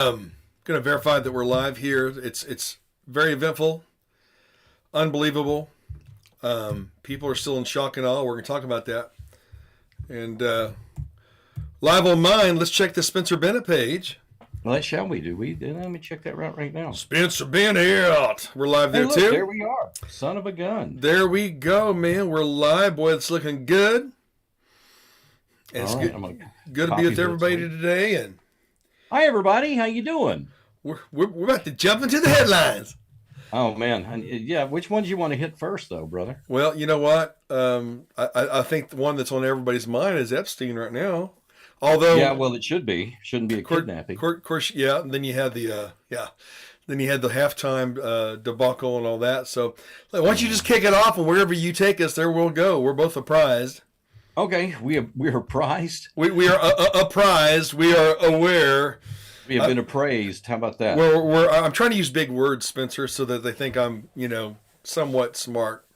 Going to verify that we're live here. It's very eventful, unbelievable. People are still in shock and awe. We're going to talk about that. And live on mine, let's check the Spencer Bennett page. Well, that shall we do? Let me check that right now. Spencer Bennett. We're live there, look, too. There we are. Son of a gun. There we go, man. We're live. Boy, it's looking good. And it's good to be with everybody today. And hi, everybody. How you doing? We're about to jump into the headlines. Oh, man. Yeah, which ones you want to hit first, though, brother? Well, you know what? I think the one that's on everybody's mind is Epstein right now. Although, yeah, well, it should be. Shouldn't be a kidnapping. Of course, yeah. And then you had the halftime debacle and all that. So why don't you just kick it off, and wherever you take us, there we'll go. We're both apprised. Okay, we are apprised. We are apprised. We are aware. We have been appraised. How about that? I'm trying to use big words, Spencer, so that they think I'm, somewhat smart.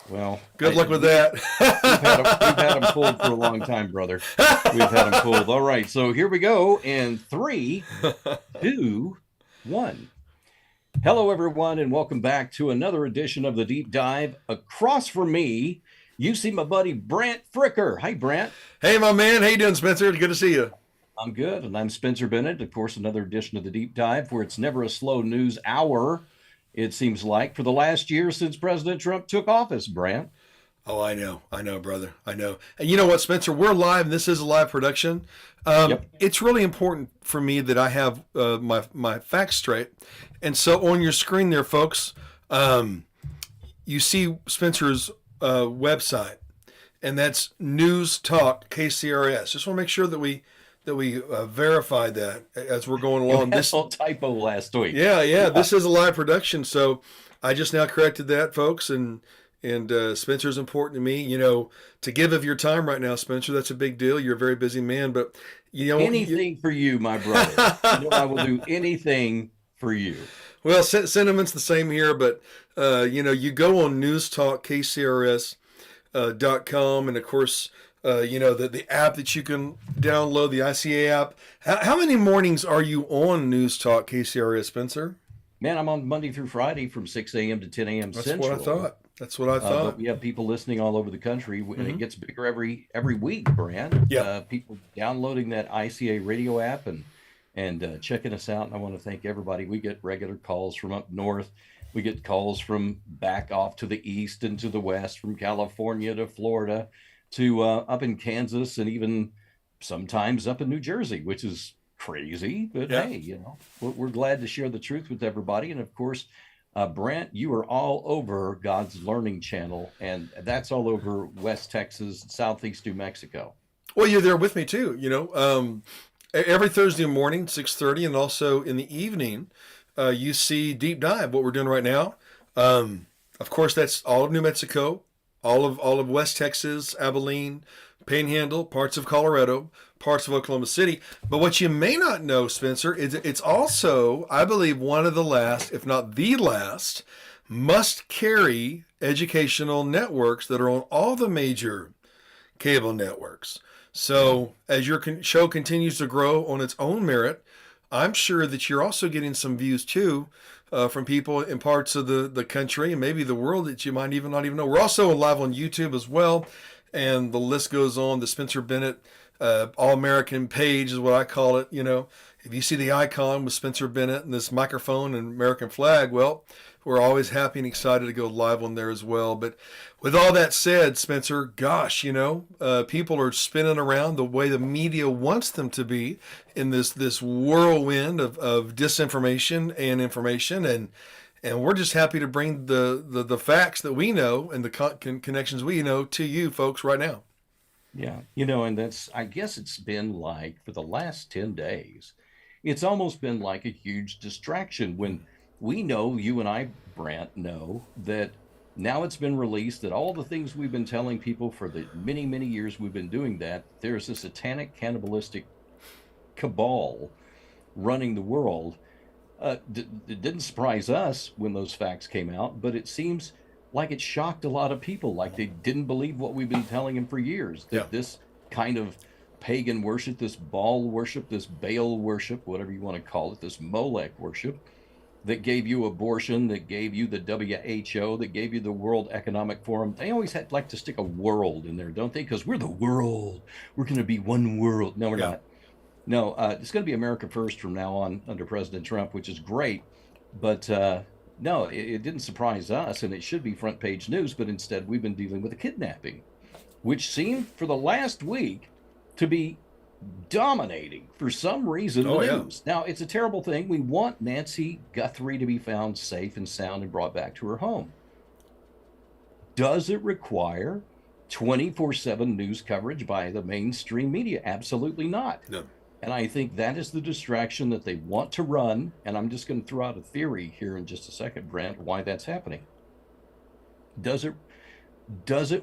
Well, good luck with that. We've had them pulled for a long time, brother. We've had them pulled. All right, so here we go in 3, 2, 1. Hello, everyone, and welcome back to another edition of the Deep Dive. Across from me, you see my buddy Brant Fricker. Hi, Brant. Hey, my man. How you doing, Spencer? Good to see you. I'm good, and I'm Spencer Bennett. Of course, another edition of the Deep Dive, where it's never a slow news hour, it seems like, for the last year since President Trump took office, Brant. Oh, I know, brother. I know. And you know what, Spencer? We're live, and this is a live production. Yep. It's really important for me that I have my facts straight. And so on your screen there, folks, you see Spencer's website, and that's News Talk KCRS. Just want to make sure that we verify that as we're going along. This whole typo last week. Yeah. This is a live production, so I just now corrected that, folks. And Spencer's important to me. To give of your time right now, Spencer. That's a big deal. You're a very busy man, but anything for you, my brother. I will do anything for you. Well, sentiment's the same here, but you go on newstalkkcrs.com, and of course. The app that you can download, the ICA app. How many mornings are you on News Talk KCRS, Spencer? Man, I'm on Monday through Friday from 6 a.m. to 10 a.m. Central. That's what I thought. But we have people listening all over the country, and it gets bigger every week, Brant. Yeah. People downloading that ICA radio app and checking us out. And I want to thank everybody. We get regular calls from up north. We get calls from back off to the east and to the west, from California to Florida, to up in Kansas, and even sometimes up in New Jersey, which is crazy. But yeah. Hey, we're glad to share the truth with everybody. And of course, Brant, you are all over God's Learning Channel, and that's all over West Texas, Southeast New Mexico. Well, you're there with me too. Every Thursday morning, 6:30, and also in the evening, you see Deep Dive, what we're doing right now. Of course, that's all of New Mexico. All of West Texas, Abilene, Panhandle, parts of Colorado, parts of Oklahoma City. But what you may not know, Spencer, is it's also, I believe, one of the last, if not the last, must-carry educational networks that are on all the major cable networks. So as your show continues to grow on its own merit, I'm sure that you're also getting some views, too, from people in parts of the country and maybe the world that you might even not even know. We're also live on YouTube as well, and the list goes on. The Spencer Bennett All-American page is what I call it. If you see the icon with Spencer Bennett and this microphone and American flag, well, we're always happy and excited to go live on there as well. But with all that said, Spencer, gosh, people are spinning around the way the media wants them to be in this whirlwind of disinformation and information. And we're just happy to bring the facts that we know and the connections we know to you folks right now. Yeah, and I guess it's been like, for the last 10 days, it's almost been like a huge distraction when we know, you and I, Brant, know that now it's been released that all the things we've been telling people for the many, many years we've been doing that, there's a satanic cannibalistic cabal running the world. It didn't surprise us when those facts came out, but it seems like it shocked a lot of people, like they didn't believe what we've been telling them for years, that this kind of pagan worship, this Baal worship, this Baal worship, whatever you want to call it, this Molech worship that gave you abortion, that gave you the WHO, that gave you the World Economic Forum. They always like to stick a world in there, don't they? Because we're the world. We're going to be one world. No, we're Yeah. not. No, it's going to be America first from now on under President Trump, which is great. But no, it didn't surprise us, and it should be front page news. But instead, we've been dealing with a kidnapping, which seemed for the last week to be dominating for some reason the Oh, yeah. news. Now, it's a terrible thing. We want Nancy Guthrie to be found safe and sound and brought back to her home. Does it require 24/7 news coverage by the mainstream media? Absolutely not. No. And I think that is the distraction that they want to run. And I'm just going to throw out a theory here in just a second, Brant, why that's happening. Does it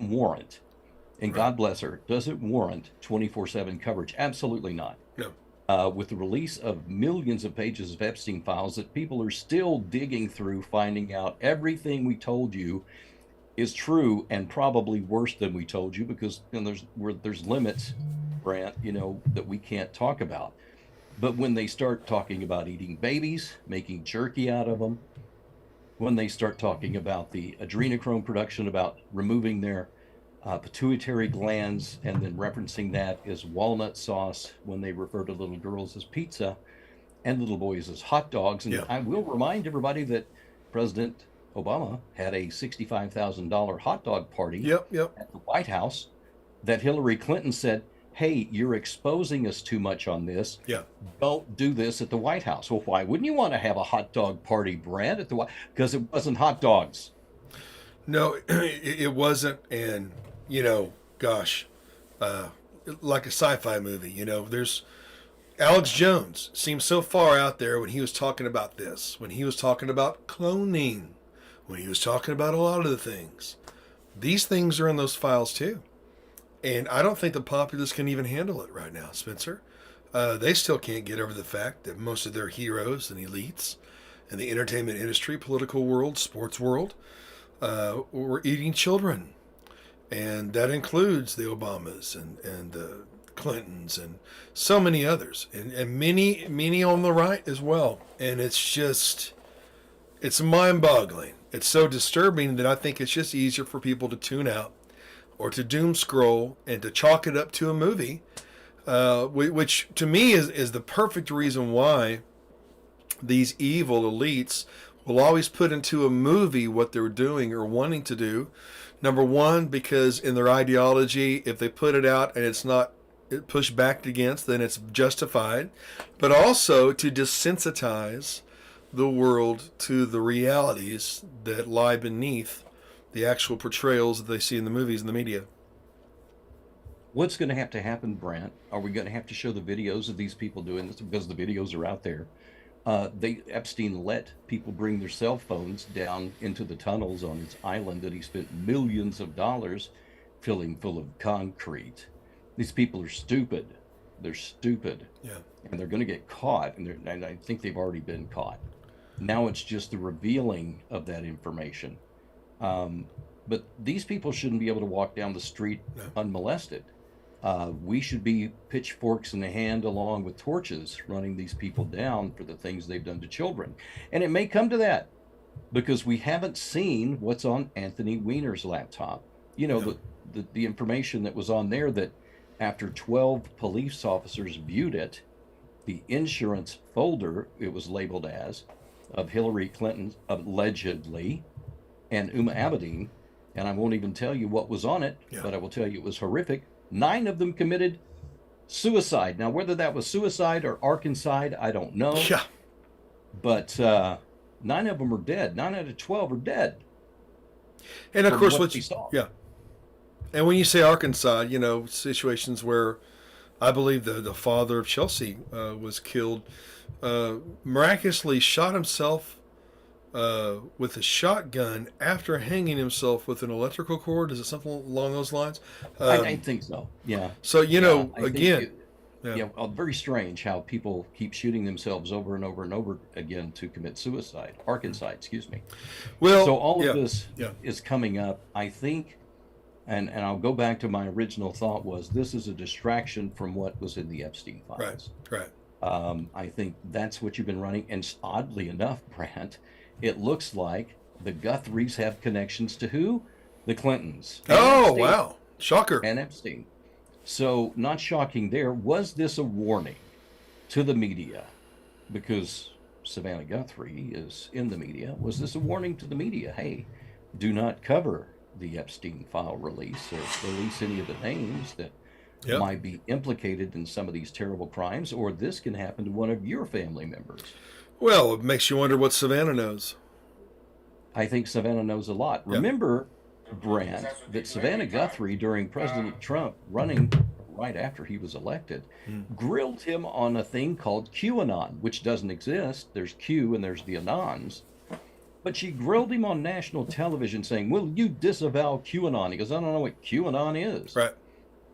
warrant, and God bless her, does it warrant 24/7 coverage? Absolutely not. No. With the release of millions of pages of Epstein files that people are still digging through, finding out everything we told you is true and probably worse than we told you, because there's limits, Brant, that we can't talk about. But when they start talking about eating babies, making jerky out of them, when they start talking about the adrenochrome production, about removing their pituitary glands, and then referencing that as walnut sauce, when they refer to little girls as pizza and little boys as hot dogs. And Yeah. I will remind everybody that President Obama had a $65,000 hot dog party Yep. at the White House that Hillary Clinton said, hey, you're exposing us too much on this. Yeah. Don't do this at the White House. Well, why wouldn't you want to have a hot dog party, Brant, at the White? Because it wasn't hot dogs. No, it wasn't. And, gosh, like a sci-fi movie, there's Alex Jones seemed so far out there when he was talking about this, when he was talking about cloning, when he was talking about a lot of the things. These things are in those files too. And I don't think the populace can even handle it right now, Spencer. They still can't get over the fact that most of their heroes and elites in the entertainment industry, political world, sports world, were eating children. And that includes the Obamas and the Clintons and so many others. And many on the right as well. And it's mind-boggling. It's so disturbing that I think it's just easier for people to tune out or to doom scroll and to chalk it up to a movie, which to me is the perfect reason why these evil elites will always put into a movie what they're doing or wanting to do. Number one, because in their ideology, if they put it out and it's not pushed back against, then it's justified. But also to desensitize the world to the realities that lie beneath the actual portrayals that they see in the movies and the media. What's going to happen, Brant? Are we going to have to show the videos of these people doing this? Because the videos are out there. Epstein let people bring their cell phones down into the tunnels on his island that he spent millions of dollars filling full of concrete. These people are stupid. They're stupid. Yeah. And they're going to get caught. And I think they've already been caught. Now it's just the revealing of that information. But these people shouldn't be able to walk down the street unmolested. We should be pitchforks in the hand along with torches running these people down for the things they've done to children. And it may come to that because we haven't seen what's on Anthony Weiner's laptop. The information that was on there, that after 12 police officers viewed it, the insurance folder, it was labeled as, of Hillary Clinton, allegedly, and Uma Abedin, and I won't even tell you what was on it, but I will tell you it was horrific. 9 of them committed suicide. Now, whether that was suicide or arkancide, I don't know. Yeah. But 9 of them are dead. 9 out of 12 are dead. And of course, what you saw. Yeah. And when you say arkancide, situations where I believe the father of Chelsea was killed, miraculously shot himself with a shotgun after hanging himself with an electrical cord. Is it something along those lines? I think so. Yeah. So Again. Yeah. Very strange how people keep shooting themselves over and over and over again to commit suicide. Arkancide, excuse me. Well, so all of this yeah. is coming up. I think And I'll go back to my original thought was this is a distraction from what was in the Epstein Right. files. Right. I think that's what you've been running. And oddly enough, Brant, it looks like the Guthries have connections to who? The Clintons and Oh, Epstein. wow. Shocker. And Epstein. So, not shocking there. Was this a warning to the media? Because Savannah Guthrie is in the media. Was this a warning to the media? Hey, do not cover the Epstein file release or release any of the names that Yep. might be implicated in some of these terrible crimes, or this can happen to one of your family members. Well, it makes you wonder what Savannah knows. I think Savannah knows a lot. Yep. Remember, Brant, that Savannah Guthrie, during President Trump running right after he was elected, grilled him on a thing called QAnon, which doesn't exist. There's Q and there's the Anons. But she grilled him on national television saying, will you disavow QAnon? He goes, I don't know what QAnon is. Right.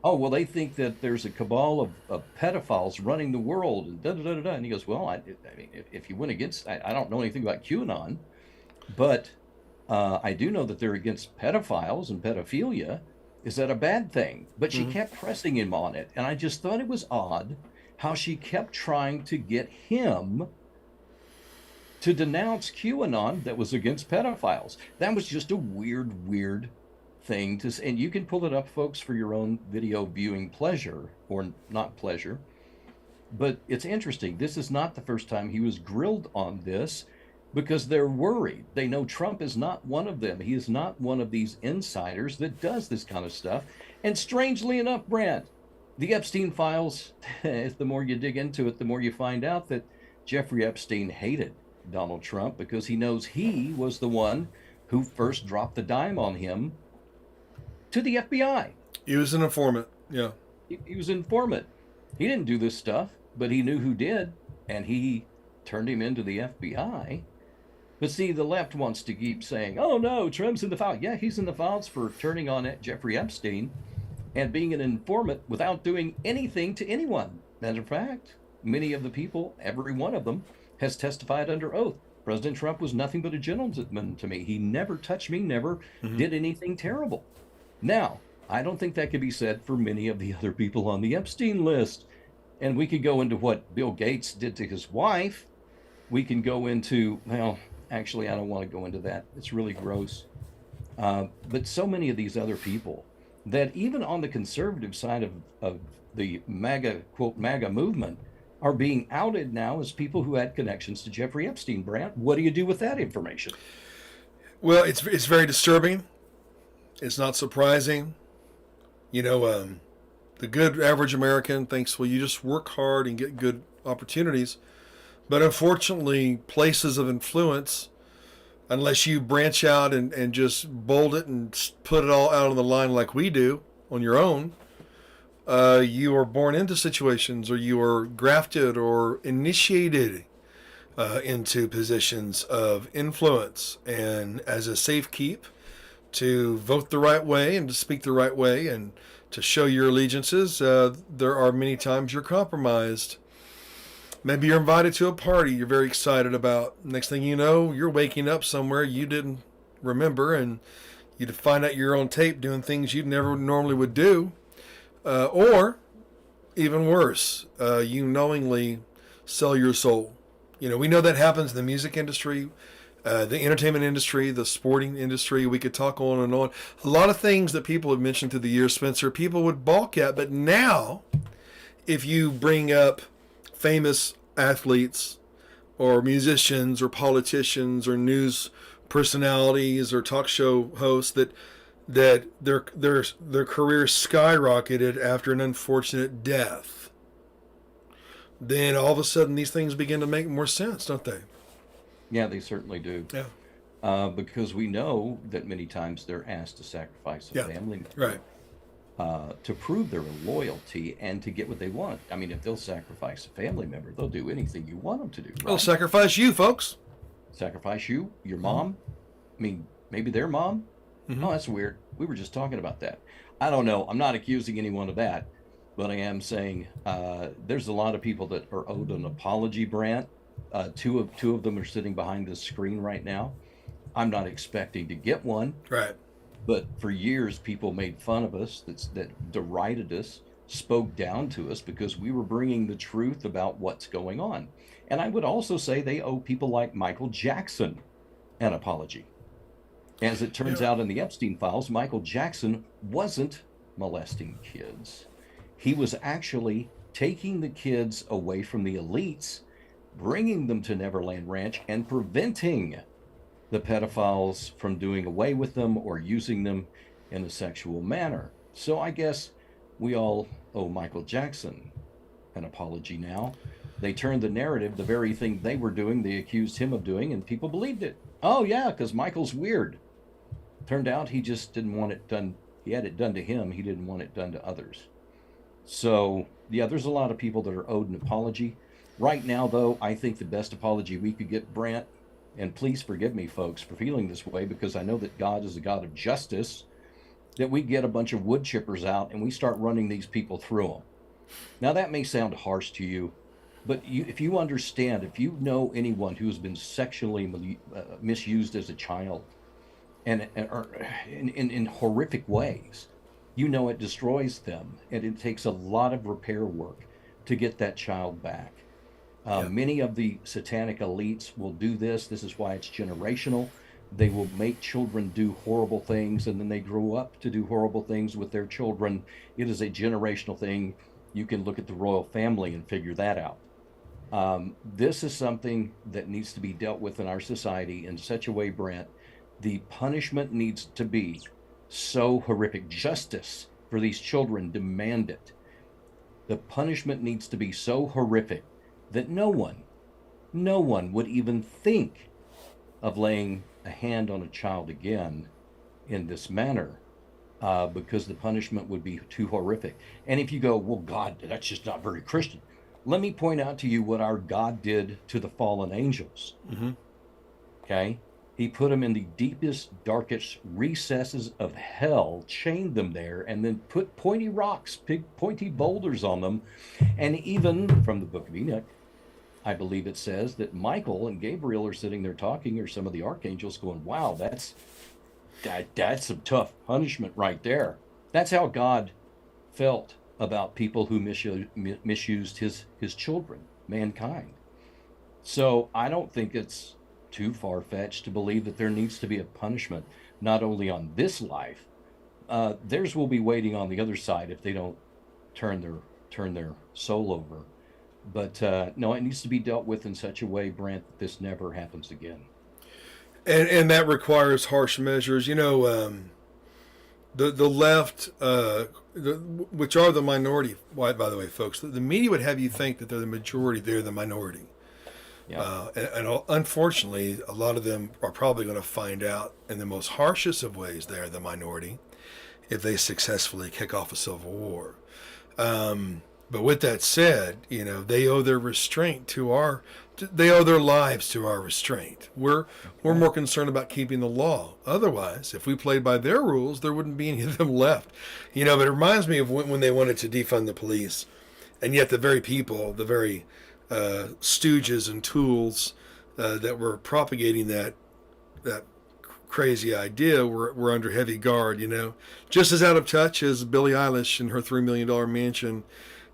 Oh, well, they think that there's a cabal of pedophiles running the world. And da-da-da-da-da. And he goes, well, I mean, if you went against, I don't know anything about QAnon, but I do know that they're against pedophiles and pedophilia. Is that a bad thing? But she kept pressing him on it. And I just thought it was odd how she kept trying to get him to denounce QAnon that was against pedophiles. That was just a weird thing to say. And you can pull it up, folks, for your own video viewing pleasure or not pleasure. But it's interesting. This is not the first time he was grilled on this because they're worried. They know Trump is not one of them. He is not one of these insiders that does this kind of stuff. And strangely enough, Brant, the Epstein files, the more you dig into it, the more you find out that Jeffrey Epstein hated Donald Trump because he knows he was the one who first dropped the dime on him to the FBI. He was an informant. Yeah. He was an informant. He didn't do this stuff, but he knew who did, and he turned him into the FBI. But see, the left wants to keep saying, oh no, Trump's in the file. Yeah, he's in the files for turning on Jeffrey Epstein and being an informant without doing anything to anyone. Matter of fact, many of the people, every one of them, has testified under oath. President Trump was nothing but a gentleman to me. He never touched me, never did anything terrible. Now, I don't think that could be said for many of the other people on the Epstein list. And we could go into what Bill Gates did to his wife. We can go into, well, actually, I don't want to go into that. It's really gross. But so many of these other people that even on the conservative side of the MAGA, quote, MAGA movement, are being outed now as people who had connections to Jeffrey Epstein. Brant, what do you do with that information? Well, it's very disturbing. It's not surprising. You know, the good average American thinks, well, you just work hard and get good opportunities. But unfortunately, places of influence, unless you branch out and just bold it and put it all out on the line like we do on your own, you are born into situations, or you are grafted or initiated into positions of influence. And as a safekeep, to vote the right way and to speak the right way and to show your allegiances, there are many times you're compromised. Maybe you're invited to a party you're very excited about. Next thing you know, you're waking up somewhere you didn't remember, and you find out you're on tape doing things you never normally would do. Or, even worse, you knowingly sell your soul. You know, we know that happens in the music industry, the entertainment industry, the sporting industry. We could talk on and on. A lot of things that people have mentioned through the years, Spencer, people would balk at. But now, if you bring up famous athletes or musicians or politicians or news personalities or talk show hosts that their career skyrocketed after an unfortunate death, then all of a sudden these things begin to make more sense, don't they? Yeah, they certainly do. Yeah. Because we know that many times they're asked to sacrifice a family member, Right. To prove their loyalty and to get what they want. I mean, if they'll sacrifice a family member, they'll do anything you want them to do. Right? They'll sacrifice you, folks. Sacrifice you, your mom. I mean, maybe their mom. Oh, that's weird. We were just talking about that. I don't know. I'm not accusing anyone of that, but I am saying there's a lot of people that are owed an apology, Brant. Two of them are sitting behind this screen right now. I'm not expecting to get one. Right. But for years, people made fun of us, that derided us, spoke down to us because we were bringing the truth about what's going on. And I would also say they owe people like Michael Jackson an apology. As it turns Yeah. out in the Epstein files, Michael Jackson wasn't molesting kids. He was actually taking the kids away from the elites, bringing them to Neverland Ranch, and preventing the pedophiles from doing away with them or using them in a sexual manner. So I guess we all owe Michael Jackson an apology now. They turned the narrative, the very thing they were doing, they accused him of doing, and people believed it. Oh, yeah, because Michael's weird. Turned out he just didn't want it done. He had it done to him. He didn't want it done to others. So, yeah, there's a lot of people that are owed an apology. Right now, though, I think the best apology we could get, Brant, and please forgive me, folks, for feeling this way, because I know that God is a God of justice, that we get a bunch of wood chippers out and we start running these people through them. Now, that may sound harsh to you, but if you understand, if you know anyone who's been sexually misused as a child, or in horrific ways, you know it destroys them, and it takes a lot of repair work to get that child back. Yeah. Many of the satanic elites will do this. This is why it's generational. They will make children do horrible things, and then they grow up to do horrible things with their children. It is a generational thing. You can look at the royal family and figure that out. This is something that needs to be dealt with in our society in such a way, Brent. The punishment needs to be so horrific. Justice for these children demand it. The punishment needs to be so horrific that no one would even think of laying a hand on a child again in this manner, because the punishment would be too horrific. And if you go, well, God, that's just not very Christian. Let me point out to you what our God did to the fallen angels. Mm-hmm. Okay? He put them in the deepest, darkest recesses of hell, chained them there, and then put pointy rocks, big pointy boulders on them. And even from the book of Enoch, I believe it says that Michael and Gabriel are sitting there talking, or some of the archangels going, wow, that's some tough punishment right there. That's how God felt about people who misused his children, mankind. So I don't think it's too far-fetched to believe that there needs to be a punishment, not only on this life. Theirs will be waiting on the other side if they don't turn their soul over. But no, it needs to be dealt with in such a way, Brant, that this never happens again. And that requires harsh measures. You know, the left, which are the minority. By the way, folks, the media would have you think that they're the majority. They're the minority. Yeah. And unfortunately, a lot of them are probably going to find out in the most harshest of ways they're the minority if they successfully kick off a civil war. But with that said, you know, they owe their restraint to they owe their lives to our restraint. We're more concerned about keeping the law. Otherwise, if we played by their rules, there wouldn't be any of them left. You know, but it reminds me of when they wanted to defund the police, and yet the very people, the very stooges and tools that were propagating that crazy idea were under heavy guard, you know, just as out of touch as Billie Eilish and her $3 million mansion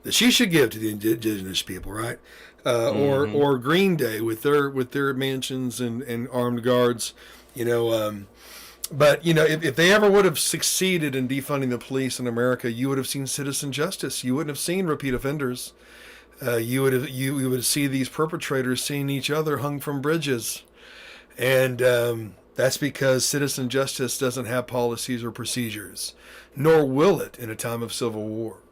that she should give to the indigenous people, right? Or Green Day with their mansions and armed guards, you know. But you know, if they ever would have succeeded in defunding the police in America, you would have seen citizen justice. You wouldn't have seen repeat offenders. You would see these perpetrators seeing each other hung from bridges, and that's because citizen justice doesn't have policies or procedures, nor will it in a time of civil war.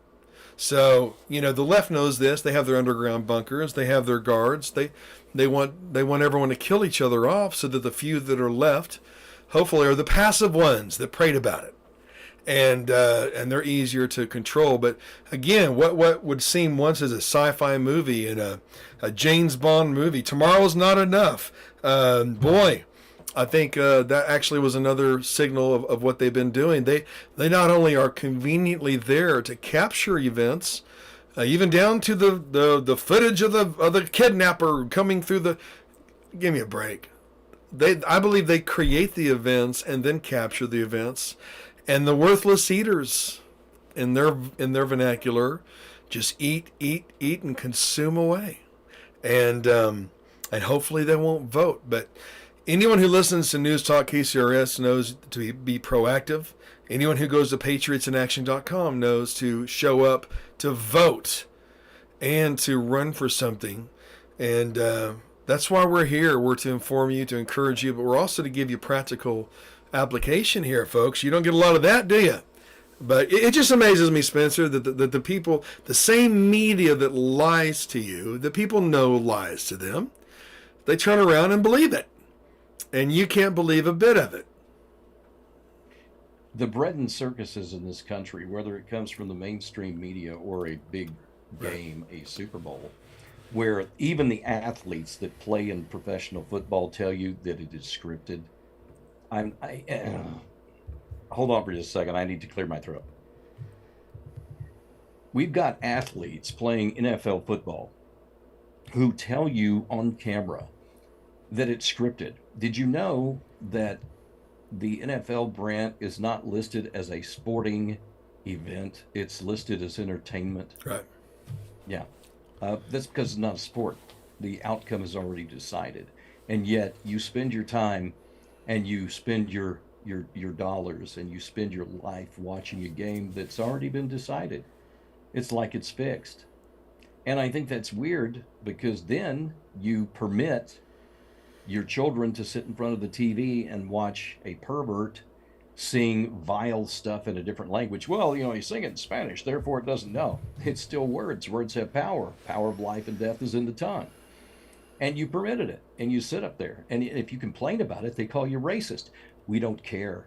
So you know the left knows this. They have their underground bunkers. They have their guards. They want everyone to kill each other off so that the few that are left, hopefully, are the passive ones that prayed about it. And they're easier to control. But again, what would seem once as a sci-fi movie and a James Bond movie, tomorrow's not enough. Boy, I think that actually was another signal of what they've been doing. They not only are conveniently there to capture events, even down to the footage of the kidnapper coming through the. Give me a break. I believe they create the events and then capture the events, and the worthless eaters, in their vernacular, just eat, eat, eat, and consume away, and hopefully they won't vote. But anyone who listens to News Talk KCRS knows to be proactive. Anyone who goes to patriotsinaction.com knows to show up, to vote, and to run for something. And that's why we're here. We're to inform you, to encourage you, but we're also to give you practical application here, folks. You don't get a lot of that, do you? But it just amazes me, Spencer, that the people, the same media that lies to you, that people know lies to them, they turn around and believe it. And you can't believe a bit of it. The bread and circuses in this country, whether it comes from the mainstream media or a big game, a Super Bowl, where even the athletes that play in professional football tell you that it is scripted. Hold on for just a second. I need to clear my throat. We've got athletes playing NFL football who tell you on camera that it's scripted. Did you know that the NFL, Brant, is not listed as a sporting event? It's listed as entertainment. Right. Yeah. That's because it's not a sport. The outcome is already decided. And yet you spend your time and you spend your dollars and you spend your life watching a game that's already been decided. It's like it's fixed. And I think that's weird, because then you permit your children to sit in front of the TV and watch a pervert sing vile stuff in a different language. Well, he's singing in Spanish, therefore it doesn't know. It's still words. Words have power. Power of life and death is in the tongue. And you permitted it, and you sit up there. And if you complain about it, they call you racist. We don't care.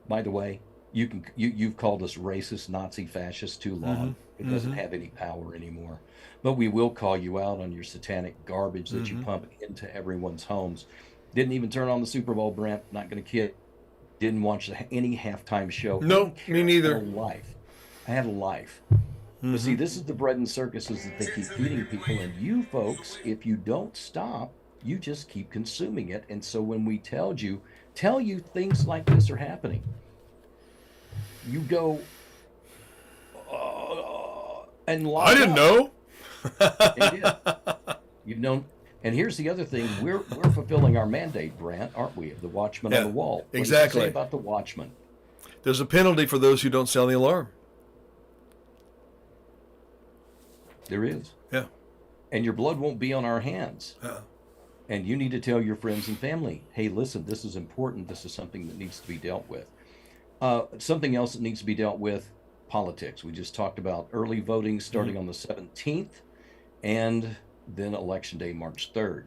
By the way, you've called us racist, Nazi, fascist too long. It doesn't have any power anymore. But we will call you out on your satanic garbage that you pump into everyone's homes. Didn't even turn on the Super Bowl, Brent. Not going to kid. Didn't watch any halftime show. No, me neither. I had a life. But see, this is the bread and circuses that they keep feeding people. And you folks, if you don't stop, you just keep consuming it. And so when we tell you things like this are happening, you go and lock I didn't up. know. You don't. And here's the other thing: we're fulfilling our mandate, Brant, aren't we? Of the watchman on the wall. What Exactly. does it say about the watchman? There's a penalty for those who don't sound the alarm. There is. Yeah. And your blood won't be on our hands. Uh-uh. And you need to tell your friends and family, hey, listen, this is important. This is something that needs to be dealt with. Something else that needs to be dealt with: politics. We just talked about early voting starting on the 17th, and then Election Day, March 3rd.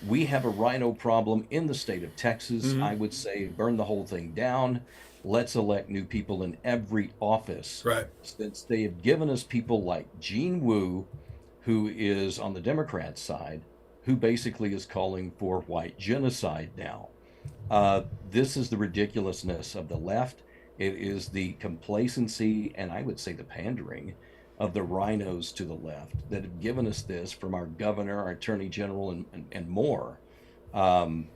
We have a rhino problem in the state of Texas. I would say burn the whole thing down. Let's elect new people in every office. Right. Since they have given us people like Gene Wu, who is on the Democrat side, who basically is calling for white genocide now. This is the ridiculousness of the left. It is the complacency, and I would say the pandering, of the rhinos to the left that have given us this, from our governor, our attorney general, and more. I'm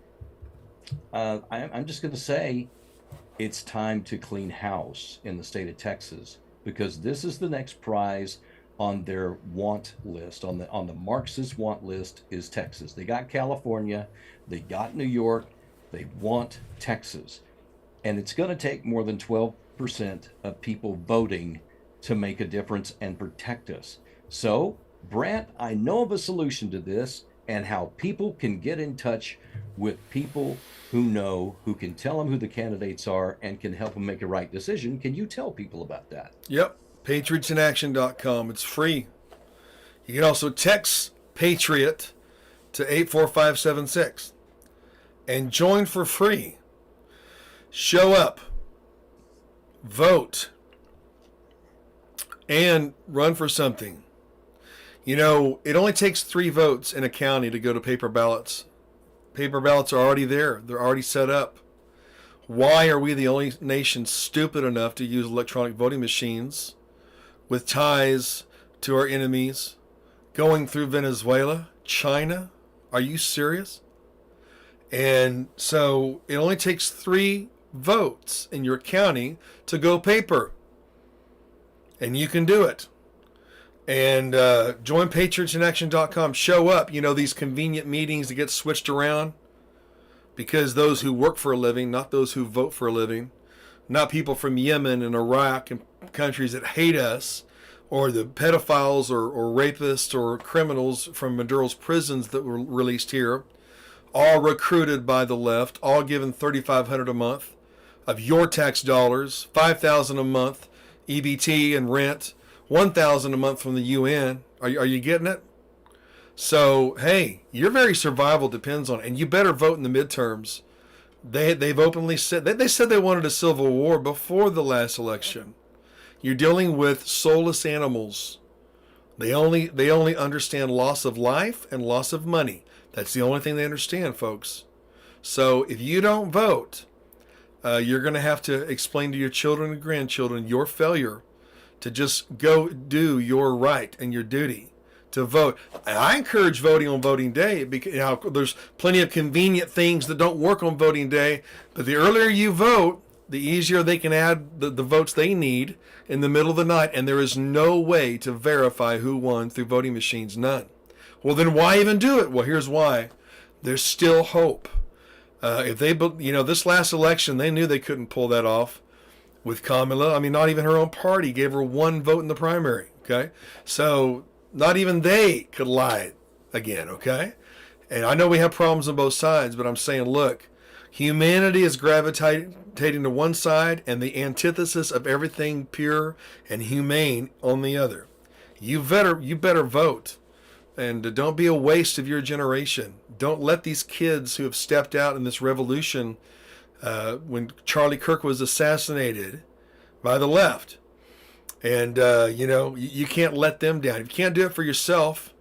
just going to say it's time to clean house in the state of Texas, because this is the next prize on their want list. On the Marxist want list is Texas. They got California, they got New York, they want Texas. And it's going to take more than 12% of people voting to make a difference and protect us. So, Brant, I know of a solution to this, and how people can get in touch with people who can tell them who the candidates are and can help them make a right decision. Can you tell people about that? Yep. patriotsinaction.com. It's free. You can also text Patriot to 84576 and join for free. Show up, vote, and run for something. It only takes 3 votes in a county to go to paper ballots. Paper ballots are already there. They're already set up. Why are we the only nation stupid enough to use electronic voting machines with ties to our enemies going through Venezuela, China? Are you serious? And so it only takes 3 votes in your county to go paper. And you can do it. And join patriotinaction.com. Show up. These convenient meetings that get switched around because those who work for a living, not those who vote for a living, not people from Yemen and Iraq and countries that hate us, or the pedophiles or rapists or criminals from Maduro's prisons that were released here, all recruited by the left, all given $3,500 a month of your tax dollars, $5,000 a month EBT and rent, $1,000 a month from the UN. Are you getting it? So hey, your very survival depends on it, and you better vote in the midterms. They've openly said they said they wanted a civil war before the last election. You're dealing with soulless animals. They only understand loss of life and loss of money. That's the only thing they understand, folks. So if you don't vote, you're going to have to explain to your children and grandchildren your failure to just go do your right and your duty to vote. I encourage voting on voting day because there's plenty of convenient things that don't work on voting day, but the earlier you vote, the easier they can add the votes they need in the middle of the night, and there is no way to verify who won through voting machines, none. Well, then why even do it? Well, here's why. There's still hope. If they, this last election, they knew they couldn't pull that off with Kamala. I mean, not even her own party gave her 1 vote in the primary, okay? So not even they could lie again, okay? And I know we have problems on both sides, but I'm saying, look, humanity is gravitating to one side and the antithesis of everything pure and humane on the other. You better vote. And don't be a waste of your generation. Don't let these kids who have stepped out in this revolution when Charlie Kirk was assassinated by the left. And, you can't let them down. If you can't do it for yourself,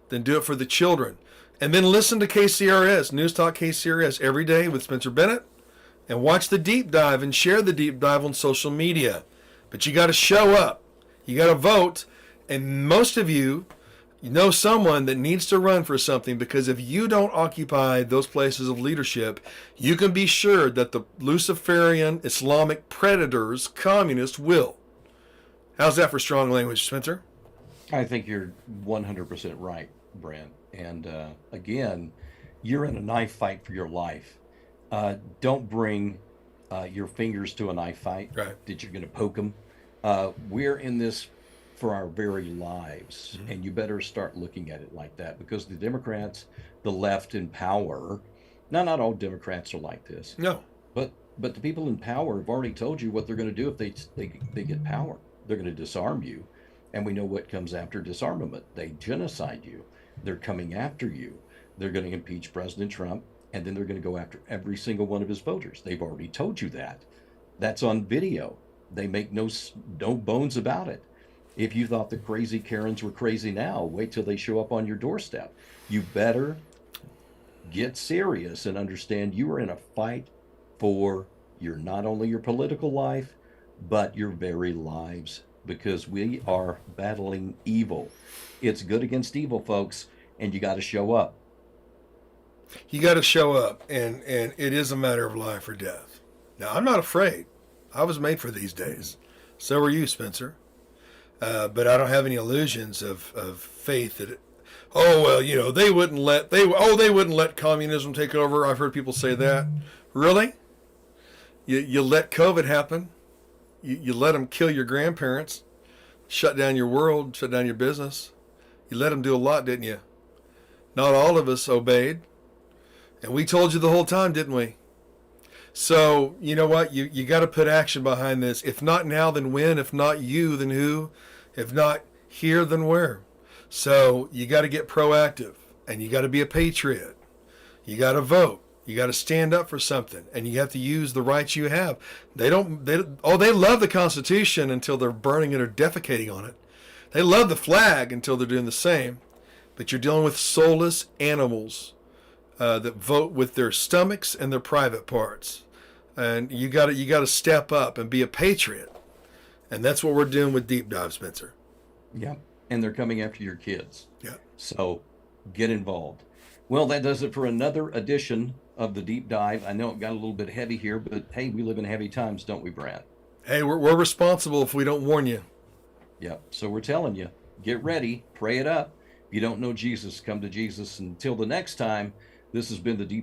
then do it for the children. And then listen to KCRS, News Talk KCRS, every day with Spencer Bennett. And watch the deep dive and share the deep dive on social media. But you got to show up. You got to vote. And most of you know someone that needs to run for something, because if you don't occupy those places of leadership, you can be sure that the Luciferian Islamic predators, communists, will. How's that for strong language, Spencer? I think you're 100% right, Brent. And again, you're in a knife fight for your life. Don't bring your fingers to a knife fight that you're going to poke them. We're in this for our very lives, and you better start looking at it like that, because the Democrats, the left in power, not all Democrats are like this. No. But the people in power have already told you what they're going to do if they get power. They're going to disarm you, and we know what comes after disarmament. They genocide you. They're coming after you. They're going to impeach President Trump, and then they're going to go after every single one of his voters. They've already told you that. That's on video. They make no bones about it. If you thought the crazy Karens were crazy now, wait till they show up on your doorstep. You better get serious and understand you are in a fight for not only your political life, but your very lives, because we are battling evil. It's good against evil, folks, and you got to show up. You got to show up, and it is a matter of life or death. Now, I'm not afraid. I was made for these days. So are you, Spencer. But I don't have any illusions of faith that, they wouldn't let communism take over. I've heard people say that. Really? You let COVID happen. You let them kill your grandparents, shut down your world, shut down your business. You let them do a lot, didn't you? Not all of us obeyed. And we told you the whole time, didn't we? So, you know what? You got to put action behind this. If not now, then when? If not you, then who? If not here, then where? So you got to get proactive, and you got to be a patriot. You got to vote. You got to stand up for something, and you have to use the rights you have. They love the Constitution until they're burning it or defecating on it. They love the flag until they're doing the same. But you're dealing with soulless animals that vote with their stomachs and their private parts. And you got to step up and be a patriot. And that's what we're doing with Deep Dive, Spencer. Yeah. And they're coming after your kids. Yeah. So get involved. Well, that does it for another edition of the deep dive. I know it got a little bit heavy here, but hey, we live in heavy times, don't we, Brant? Hey, we're responsible if we don't warn you. Yep. So we're telling you, get ready, pray it up. If you don't know Jesus, come to Jesus. Until the next time, this has been the Deep